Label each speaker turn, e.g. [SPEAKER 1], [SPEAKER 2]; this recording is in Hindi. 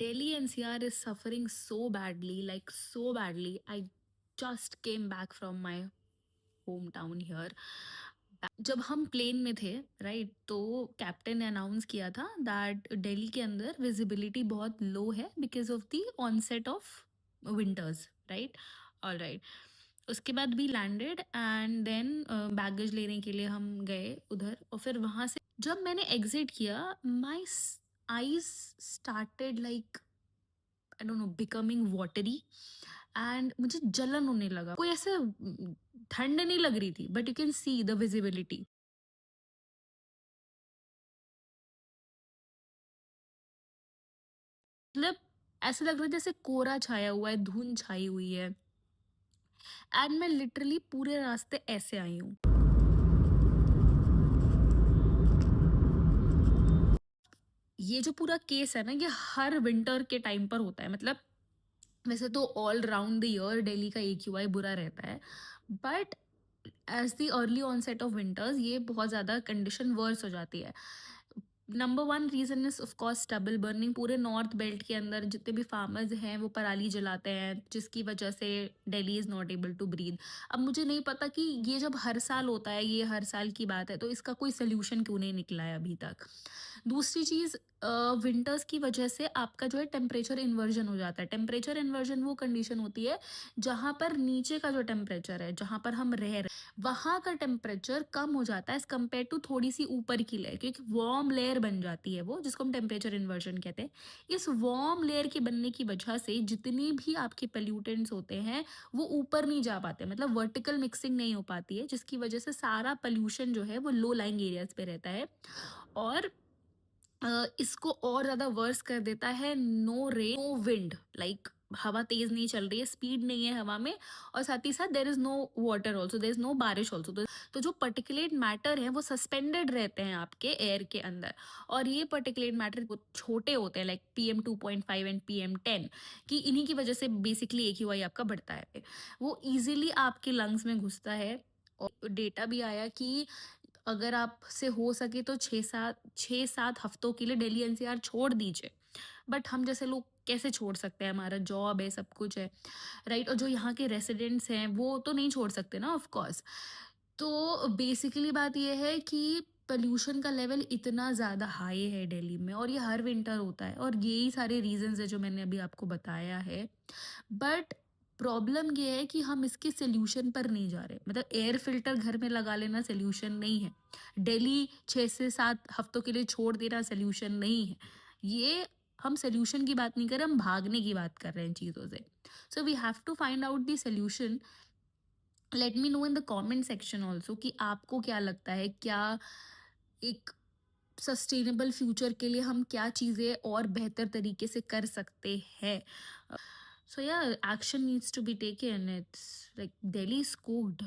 [SPEAKER 1] Delhi NCR is suffering so badly, like so badly. I just came back from my hometown here. जब हम प्लेन में थे, राइट, तो कैप्टन ने अनाउंस किया था दैट दिल्ली के अंदर विजिबिलिटी बहुत लो है because of the onset of winters, right. All right, उसके बाद भी लैंडेड एंड देन बैगेज लेने के लिए हम गए उधर, और फिर वहाँ से जब मैंने एग्जिट किया, my eyes started like I don't know becoming watery, and मुझे जलन होने लगा। कोई ऐसे ठंड नहीं लग रही थी, but you can see the visibility. मतलब ऐसा लग रहा है जैसे कोहरा छाया हुआ है, धुंध छाई हुई है, एंड मैं लिटरली पूरे रास्ते ऐसे आई हूँ। ये जो पूरा केस है ना, ये हर विंटर के टाइम पर होता है। मतलब वैसे तो all round the year Delhi का AQI बुरा रहता है, but as the early onset of winters ये बहुत ज़्यादा कंडीशन वर्स हो जाती है। Number one reason is of course stubble burning. पूरे नॉर्थ बेल्ट के अंदर जितने भी फार्मर्स हैं वो पराली जलाते हैं, जिसकी वजह से Delhi is not able to breathe. अब मुझे नहीं पता कि ये जब हर साल होता है, ये हर साल की बात है, तो इसका कोई सोल्यूशन क्यों नहीं निकला है अभी तक। दूसरी चीज़, विंटर्स की वजह से आपका जो है टेम्परेचर इन्वर्जन हो जाता है। टेम्परेचर इन्वर्जन वो कंडीशन होती है जहाँ पर नीचे का जो टेम्परेचर है, जहाँ पर हम रह रहे, वहाँ का टेम्परेचर कम हो जाता है एज कम्पेयर टू थोड़ी सी ऊपर की लेयर, क्योंकि वार्म लेयर बन जाती है वो, जिसको हम टेम्परेचर इन्वर्जन कहते हैं। इस वार्म लेयर के बनने की वजह से जितनी भी आपके पोल्यूटेंट्स होते हैं वो ऊपर नहीं जा पाते, मतलब वर्टिकल मिक्सिंग नहीं हो पाती है, जिसकी वजह से सारा पोल्यूशन जो है वो लो लाइंग एरियाज पे रहता है। और इसको और ज़्यादा वर्स कर देता है no rain no wind, like हवा तेज नहीं चल रही है, स्पीड नहीं है हवा में, और साथ ही साथ there is no water also, there is no बारिश ऑल्सो। तो जो पर्टिकुलेट मैटर है वो सस्पेंडेड रहते हैं आपके एयर के अंदर, और ये पर्टिकुलेट मैटर छोटे होते हैं, लाइक PM2.5 एंड PM10, कि इन्हीं की वजह से बेसिकली AQI आपका बढ़ता है। वो इजीली आपके लंग्स में घुसता है। और डेटा भी आया कि अगर आपसे हो सके तो 6-7 हफ्तों के लिए दिल्ली NCR छोड़ दीजिए। बट हम जैसे लोग कैसे छोड़ सकते हैं, हमारा जॉब है, सब कुछ है, राइट। और जो यहाँ के रेसिडेंट्स हैं वो तो नहीं छोड़ सकते ना, ऑफ कोर्स। तो बेसिकली बात ये है कि पोल्यूशन का लेवल इतना ज़्यादा हाई है दिल्ली में, और ये हर विंटर होता है, और यही सारे रीजंस है जो मैंने अभी आपको बताया है। बट प्रॉब्लम ये है कि हम इसके सोल्यूशन पर नहीं जा रहे। मतलब एयर फिल्टर घर में लगा लेना सोल्यूशन नहीं है, दिल्ली 6 से 7 हफ्तों के लिए छोड़ देना सोल्यूशन नहीं है। ये हम सोल्यूशन की बात नहीं कर रहे, हम भागने की बात कर रहे हैं चीज़ों से। So we have to find out the solution. Let me know in the comment section also कि आपको क्या लगता है, क्या एक सस्टेनेबल फ्यूचर के लिए हम क्या चीज़ें और बेहतर तरीके से कर सकते हैं। So yeah, action needs to be taken. It's like Delhi is cooked.